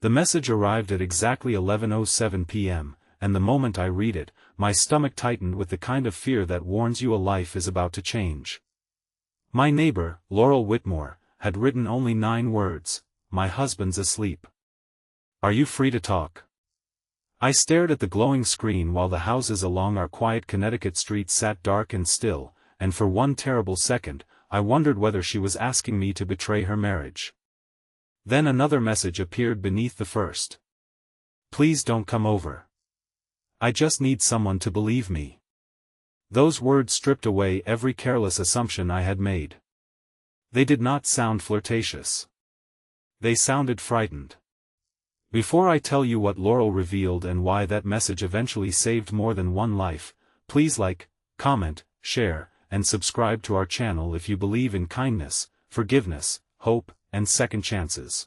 The message arrived at exactly 11:07 p.m., and the moment I read it, my stomach tightened with the kind of fear that warns you a life is about to change. My neighbor, Laurel Whitmore, had written only 9 words: "My husband's asleep. Are you free to talk?" I stared at the glowing screen while the houses along our quiet Connecticut streets sat dark and still, and for one terrible second, I wondered whether she was asking me to betray her marriage. Then another message appeared beneath the first. "Please don't come over. I just need someone to believe me." Those words stripped away every careless assumption I had made. They did not sound flirtatious. They sounded frightened. Before I tell you what Laurel revealed and why that message eventually saved more than one life, please like, comment, share, and subscribe to our channel if you believe in kindness, forgiveness, hope, and second chances.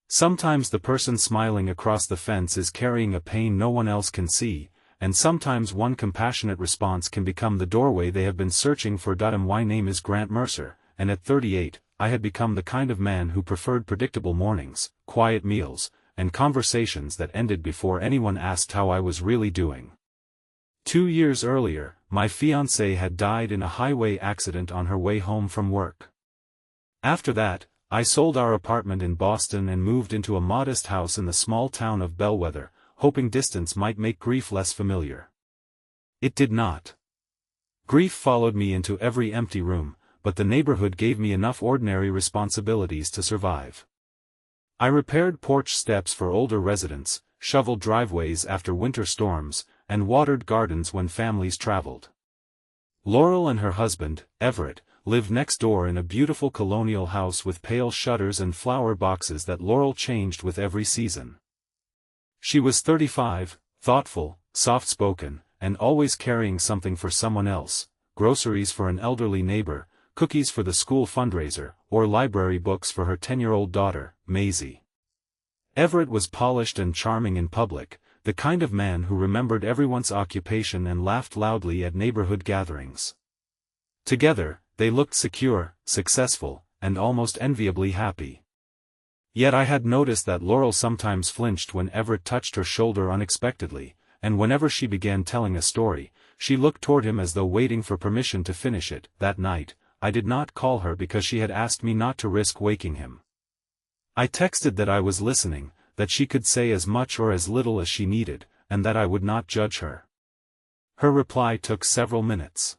Sometimes the person smiling across the fence is carrying a pain no one else can see, and sometimes one compassionate response can become the doorway they have been searching for. My name is Grant Mercer, and at 38, I had become the kind of man who preferred predictable mornings, quiet meals, and conversations that ended before anyone asked how I was really doing. 2 years earlier, my fiancée had died in a highway accident on her way home from work. After that, I sold our apartment in Boston and moved into a modest house in the small town of Bellwether, hoping distance might make grief less familiar. It did not. Grief followed me into every empty room, but the neighborhood gave me enough ordinary responsibilities to survive. I repaired porch steps for older residents, shoveled driveways after winter storms, and watered gardens when families traveled. Laurel and her husband, Everett, lived next door in a beautiful colonial house with pale shutters and flower boxes that Laurel changed with every season. She was 35, thoughtful, soft-spoken, and always carrying something for someone else: groceries for an elderly neighbor, cookies for the school fundraiser, or library books for her 10-year-old daughter, Maisie. Everett was polished and charming in public, the kind of man who remembered everyone's occupation and laughed loudly at neighborhood gatherings. Together, they looked secure, successful, and almost enviably happy. Yet I had noticed that Laurel sometimes flinched when Everett touched her shoulder unexpectedly, and whenever she began telling a story, she looked toward him as though waiting for permission to finish it. That night, I did not call her because she had asked me not to risk waking him. I texted that I was listening, that she could say as much or as little as she needed, and that I would not judge her. Her reply took several minutes.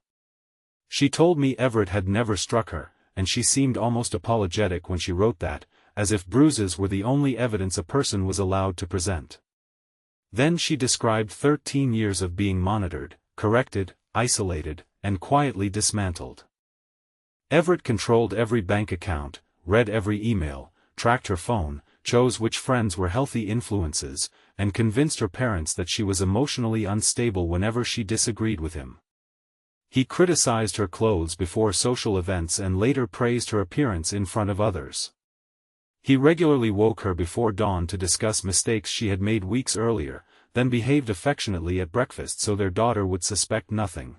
She told me Everett had never struck her, and she seemed almost apologetic when she wrote that, as if bruises were the only evidence a person was allowed to present. Then she described 13 years of being monitored, corrected, isolated, and quietly dismantled. Everett controlled every bank account, read every email, tracked her phone, chose which friends were healthy influences, and convinced her parents that she was emotionally unstable whenever she disagreed with him. He criticized her clothes before social events and later praised her appearance in front of others. He regularly woke her before dawn to discuss mistakes she had made weeks earlier, then behaved affectionately at breakfast so their daughter would suspect nothing.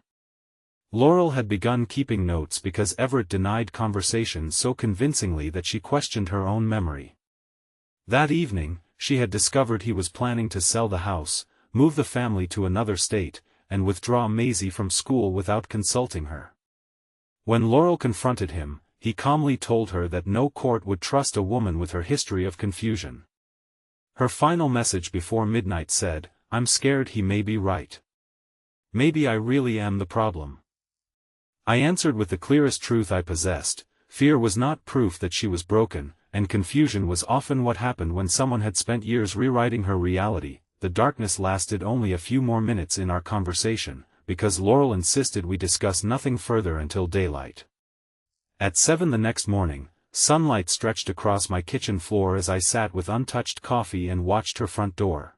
Laurel had begun keeping notes because Everett denied conversations so convincingly that she questioned her own memory. That evening, she had discovered he was planning to sell the house, move the family to another state, and withdraw Maisie from school without consulting her. When Laurel confronted him, he calmly told her that no court would trust a woman with her history of confusion. Her final message before midnight said, "I'm scared he may be right. Maybe I really am the problem." I answered with the clearest truth I possessed: fear was not proof that she was broken, and confusion was often what happened when someone had spent years rewriting her reality. The darkness lasted only a few more minutes in our conversation, because Laurel insisted we discuss nothing further until daylight. At 7 the next morning, sunlight stretched across my kitchen floor as I sat with untouched coffee and watched her front door.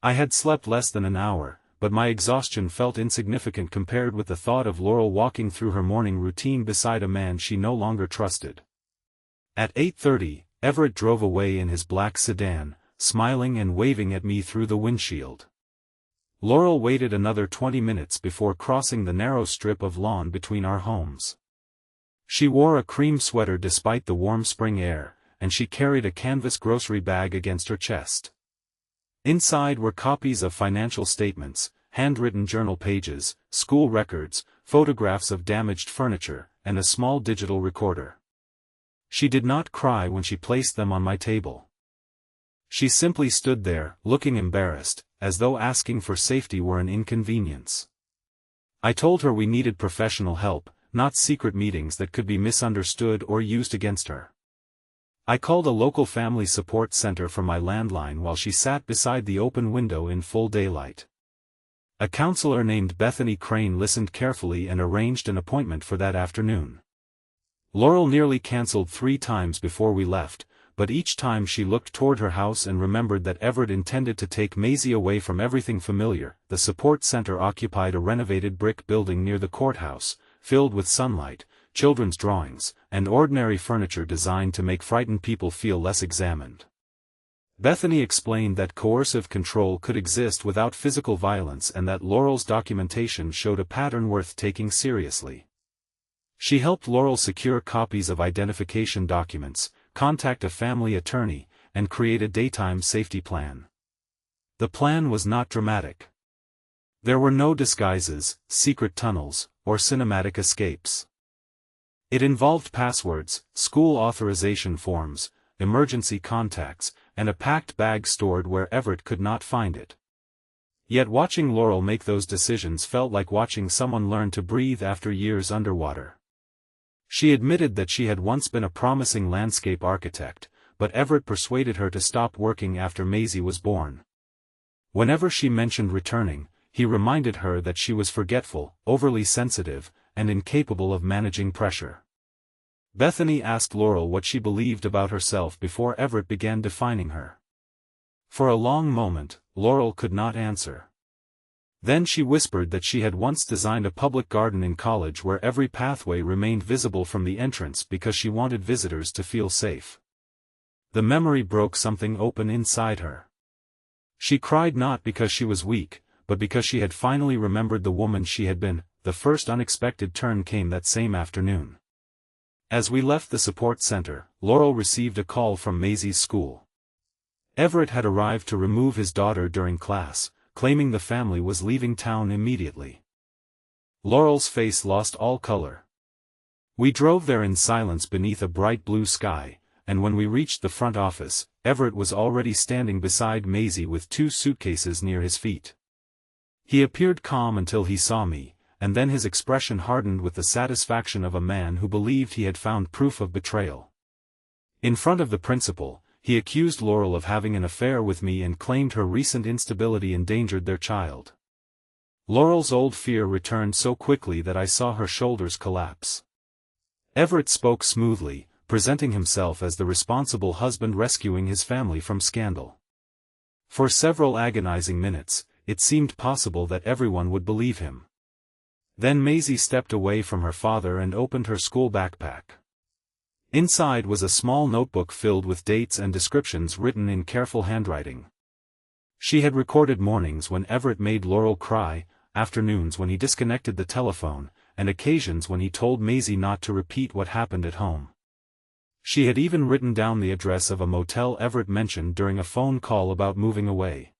I had slept less than an hour, but my exhaustion felt insignificant compared with the thought of Laurel walking through her morning routine beside a man she no longer trusted. At 8:30, Everett drove away in his black sedan, smiling and waving at me through the windshield. Laurel waited another 20 minutes before crossing the narrow strip of lawn between our homes. She wore a cream sweater despite the warm spring air, and she carried a canvas grocery bag against her chest. Inside were copies of financial statements, handwritten journal pages, school records, photographs of damaged furniture, and a small digital recorder. She did not cry when she placed them on my table. She simply stood there, looking embarrassed, as though asking for safety were an inconvenience. I told her we needed professional help, not secret meetings that could be misunderstood or used against her. I called a local family support center from my landline while she sat beside the open window in full daylight. A counselor named Bethany Crane listened carefully and arranged an appointment for that afternoon. Laurel nearly canceled 3 times before we left, but each time she looked toward her house and remembered that Everett intended to take Maisie away from everything familiar. The support center occupied a renovated brick building near the courthouse, filled with sunlight, children's drawings, and ordinary furniture designed to make frightened people feel less examined. Bethany explained that coercive control could exist without physical violence and that Laurel's documentation showed a pattern worth taking seriously. She helped Laurel secure copies of identification documents, contact a family attorney, and create a daytime safety plan. The plan was not dramatic. There were no disguises, secret tunnels, or cinematic escapes. It involved passwords, school authorization forms, emergency contacts, and a packed bag stored where Everett could not find it. Yet watching Laurel make those decisions felt like watching someone learn to breathe after years underwater. She admitted that she had once been a promising landscape architect, but Everett persuaded her to stop working after Maisie was born. Whenever she mentioned returning, he reminded her that she was forgetful, overly sensitive, and incapable of managing pressure. Bethany asked Laurel what she believed about herself before Everett began defining her. For a long moment, Laurel could not answer. Then she whispered that she had once designed a public garden in college where every pathway remained visible from the entrance because she wanted visitors to feel safe. The memory broke something open inside her. She cried not because she was weak, but because she had finally remembered the woman she had been. The first unexpected turn came that same afternoon. As we left the support center, Laurel received a call from Maisie's school. Everett had arrived to remove his daughter during class, claiming the family was leaving town immediately. Laurel's face lost all color. We drove there in silence beneath a bright blue sky, and when we reached the front office, Everett was already standing beside Maisie with 2 suitcases near his feet. He appeared calm until he saw me, and then his expression hardened with the satisfaction of a man who believed he had found proof of betrayal. In front of the principal, he accused Laurel of having an affair with me and claimed her recent instability endangered their child. Laurel's old fear returned so quickly that I saw her shoulders collapse. Everett spoke smoothly, presenting himself as the responsible husband rescuing his family from scandal. For several agonizing minutes, it seemed possible that everyone would believe him. Then Maisie stepped away from her father and opened her school backpack. Inside was a small notebook filled with dates and descriptions written in careful handwriting. She had recorded mornings when Everett made Laurel cry, afternoons when he disconnected the telephone, and occasions when he told Maisie not to repeat what happened at home. She had even written down the address of a motel Everett mentioned during a phone call about moving away.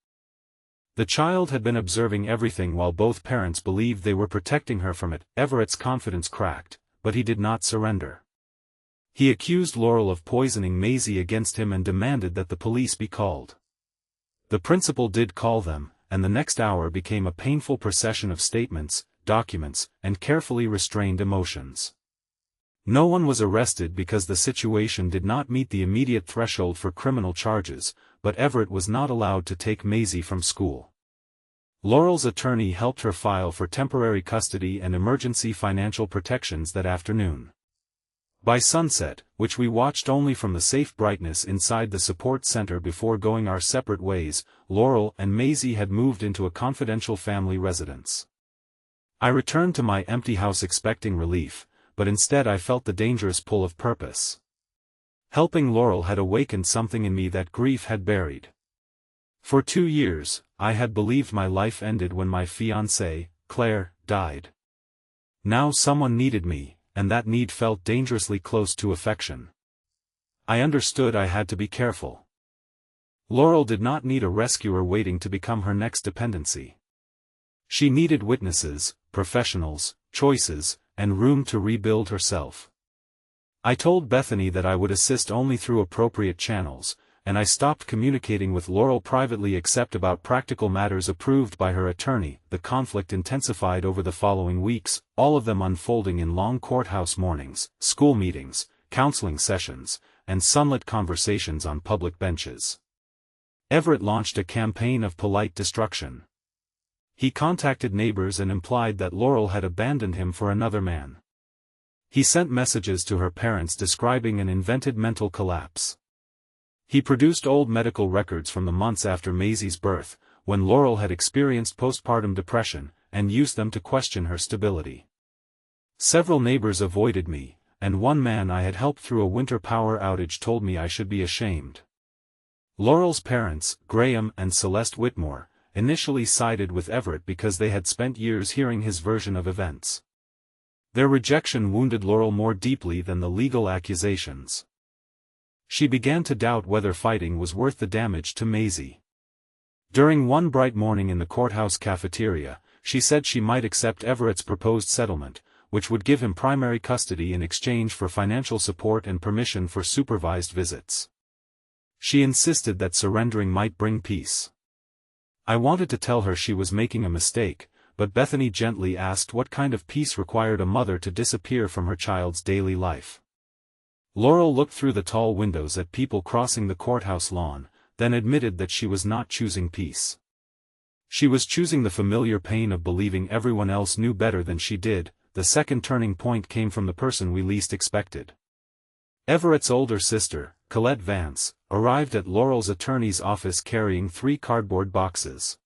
The child had been observing everything while both parents believed they were protecting her from it. Everett's confidence cracked, but he did not surrender. He accused Laurel of poisoning Maisie against him and demanded that the police be called. The principal did call them, and the next hour became a painful procession of statements, documents, and carefully restrained emotions. No one was arrested because the situation did not meet the immediate threshold for criminal charges, but Everett was not allowed to take Maisie from school. Laurel's attorney helped her file for temporary custody and emergency financial protections that afternoon. By sunset, which we watched only from the safe brightness inside the support center before going our separate ways, Laurel and Maisie had moved into a confidential family residence. I returned to my empty house expecting relief, but instead I felt the dangerous pull of purpose. Helping Laurel had awakened something in me that grief had buried. For 2 years, I had believed my life ended when my fiancée, Claire, died. Now someone needed me, and that need felt dangerously close to affection. I understood I had to be careful. Laurel did not need a rescuer waiting to become her next dependency. She needed witnesses, professionals, choices, and room to rebuild herself. I told Bethany that I would assist only through appropriate channels, and I stopped communicating with Laurel privately except about practical matters approved by her attorney. The conflict intensified over the following weeks, all of them unfolding in long courthouse mornings, school meetings, counseling sessions, and sunlit conversations on public benches. Everett launched a campaign of polite destruction. He contacted neighbors and implied that Laurel had abandoned him for another man. He sent messages to her parents describing an invented mental collapse. He produced old medical records from the months after Maisie's birth, when Laurel had experienced postpartum depression, and used them to question her stability. Several neighbors avoided me, and one man I had helped through a winter power outage told me I should be ashamed. Laurel's parents, Graham and Celeste Whitmore, initially sided with Everett because they had spent years hearing his version of events. Their rejection wounded Laurel more deeply than the legal accusations. She began to doubt whether fighting was worth the damage to Maisie. During one bright morning in the courthouse cafeteria, she said she might accept Everett's proposed settlement, which would give him primary custody in exchange for financial support and permission for supervised visits. She insisted that surrendering might bring peace. I wanted to tell her she was making a mistake, but Bethany gently asked what kind of peace required a mother to disappear from her child's daily life. Laurel looked through the tall windows at people crossing the courthouse lawn, then admitted that she was not choosing peace. She was choosing the familiar pain of believing everyone else knew better than she did. The second turning point came from the person we least expected. Everett's older sister, Colette Vance, arrived at Laurel's attorney's office carrying 3 cardboard boxes.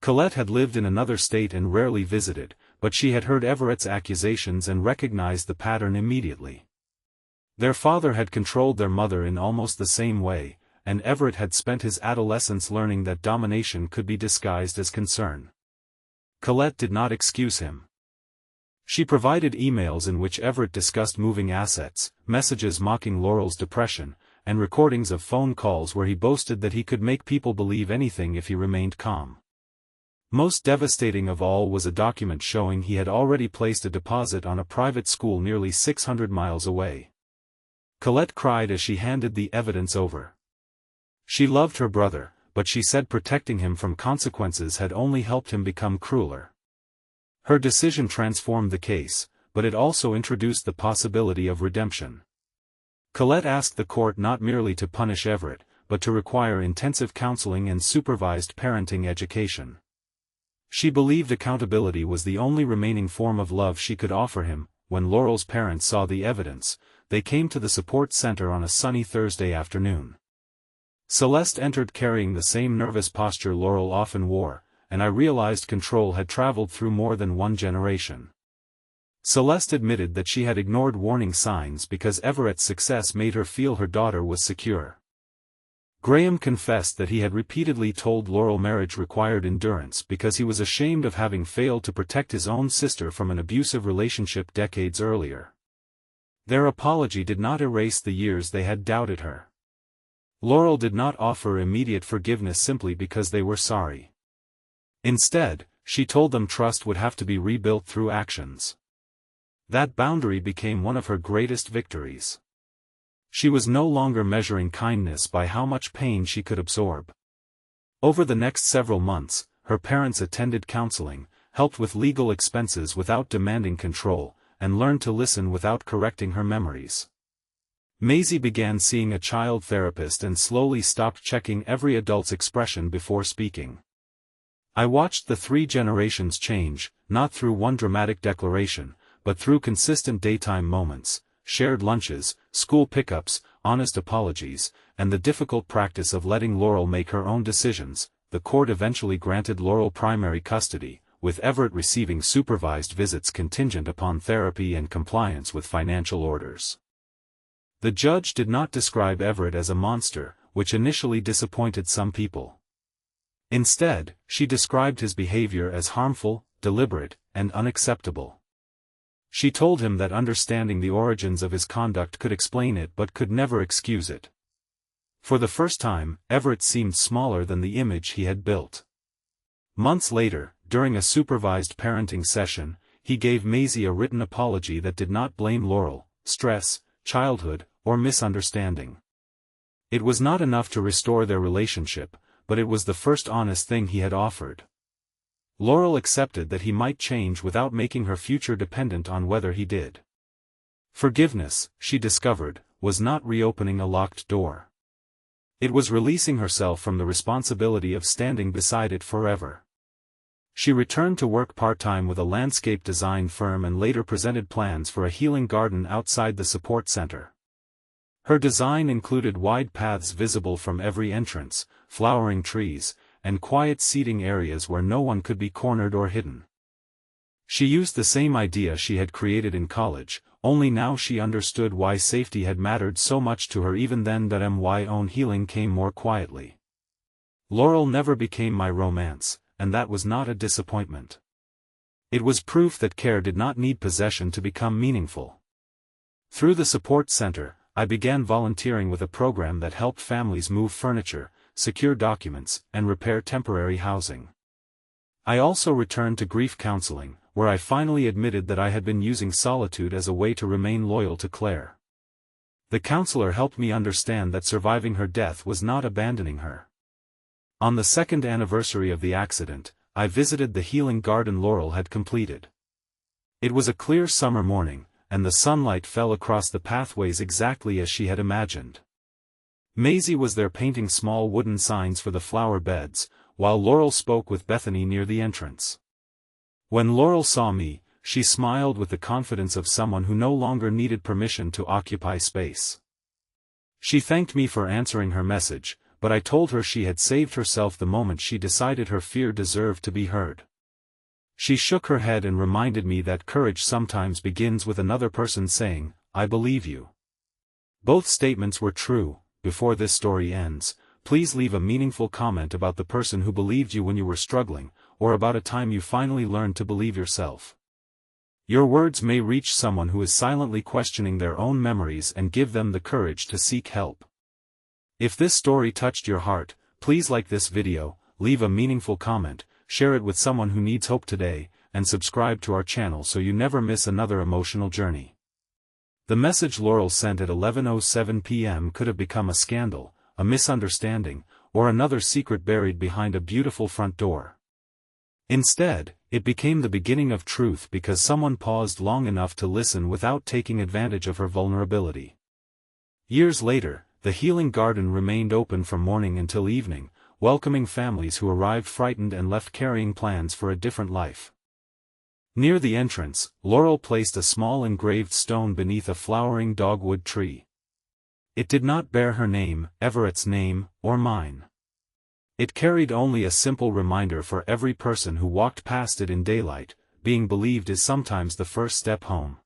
Colette had lived in another state and rarely visited, but she had heard Everett's accusations and recognized the pattern immediately. Their father had controlled their mother in almost the same way, and Everett had spent his adolescence learning that domination could be disguised as concern. Colette did not excuse him. She provided emails in which Everett discussed moving assets, messages mocking Laurel's depression, and recordings of phone calls where he boasted that he could make people believe anything if he remained calm. Most devastating of all was a document showing he had already placed a deposit on a private school nearly 600 miles away. Colette cried as she handed the evidence over. She loved her brother, but she said protecting him from consequences had only helped him become crueler. Her decision transformed the case, but it also introduced the possibility of redemption. Colette asked the court not merely to punish Everett, but to require intensive counseling and supervised parenting education. She believed accountability was the only remaining form of love she could offer him. When Laurel's parents saw the evidence, they came to the support center on a sunny Thursday afternoon. Celeste entered carrying the same nervous posture Laurel often wore, and I realized control had traveled through more than one generation. Celeste admitted that she had ignored warning signs because Everett's success made her feel her daughter was secure. Graham confessed that he had repeatedly told Laurel marriage required endurance because he was ashamed of having failed to protect his own sister from an abusive relationship decades earlier. Their apology did not erase the years they had doubted her. Laurel did not offer immediate forgiveness simply because they were sorry. Instead, she told them trust would have to be rebuilt through actions. That boundary became one of her greatest victories. She was no longer measuring kindness by how much pain she could absorb. Over the next several months, her parents attended counseling, helped with legal expenses without demanding control, and learned to listen without correcting her memories. Maisie began seeing a child therapist and slowly stopped checking every adult's expression before speaking. I watched the 3 generations change, not through one dramatic declaration, but through consistent daytime moments, shared lunches, school pickups, honest apologies, and the difficult practice of letting Laurel make her own decisions. The court eventually granted Laurel primary custody, with Everett receiving supervised visits contingent upon therapy and compliance with financial orders. The judge did not describe Everett as a monster, which initially disappointed some people. Instead, she described his behavior as harmful, deliberate, and unacceptable. She told him that understanding the origins of his conduct could explain it but could never excuse it. For the first time, Everett seemed smaller than the image he had built. Months later, during a supervised parenting session, he gave Maisie a written apology that did not blame Laurel, stress, childhood, or misunderstanding. It was not enough to restore their relationship, but it was the first honest thing he had offered. Laurel accepted that he might change without making her future dependent on whether he did. Forgiveness, she discovered, was not reopening a locked door. It was releasing herself from the responsibility of standing beside it forever. She returned to work part-time with a landscape design firm and later presented plans for a healing garden outside the support center. Her design included wide paths visible from every entrance, flowering trees, and quiet seating areas where no one could be cornered or hidden. She used the same idea she had created in college, only now she understood why safety had mattered so much to her even then. That my own healing came more quietly. Laurel never became my romance, and that was not a disappointment. It was proof that care did not need possession to become meaningful. Through the support center, I began volunteering with a program that helped families move furniture, secure documents, and repair temporary housing. I also returned to grief counseling, where I finally admitted that I had been using solitude as a way to remain loyal to Claire. The counselor helped me understand that surviving her death was not abandoning her. On the second anniversary of the accident, I visited the healing garden Laurel had completed. It was a clear summer morning, and the sunlight fell across the pathways exactly as she had imagined. Maisie was there painting small wooden signs for the flower beds, while Laurel spoke with Bethany near the entrance. When Laurel saw me, she smiled with the confidence of someone who no longer needed permission to occupy space. She thanked me for answering her message, but I told her she had saved herself the moment she decided her fear deserved to be heard. She shook her head and reminded me that courage sometimes begins with another person saying, "I believe you." Both statements were true. Before this story ends, please leave a meaningful comment about the person who believed you when you were struggling, or about a time you finally learned to believe yourself. Your words may reach someone who is silently questioning their own memories and give them the courage to seek help. If this story touched your heart, please like this video, leave a meaningful comment, share it with someone who needs hope today, and subscribe to our channel so you never miss another emotional journey. The message Laurel sent at 11:07 p.m. could have become a scandal, a misunderstanding, or another secret buried behind a beautiful front door. Instead, it became the beginning of truth because someone paused long enough to listen without taking advantage of her vulnerability. Years later, the healing garden remained open from morning until evening, welcoming families who arrived frightened and left carrying plans for a different life. Near the entrance, Laurel placed a small engraved stone beneath a flowering dogwood tree. It did not bear her name, Everett's name, or mine. It carried only a simple reminder for every person who walked past it in daylight: being believed is sometimes the first step home.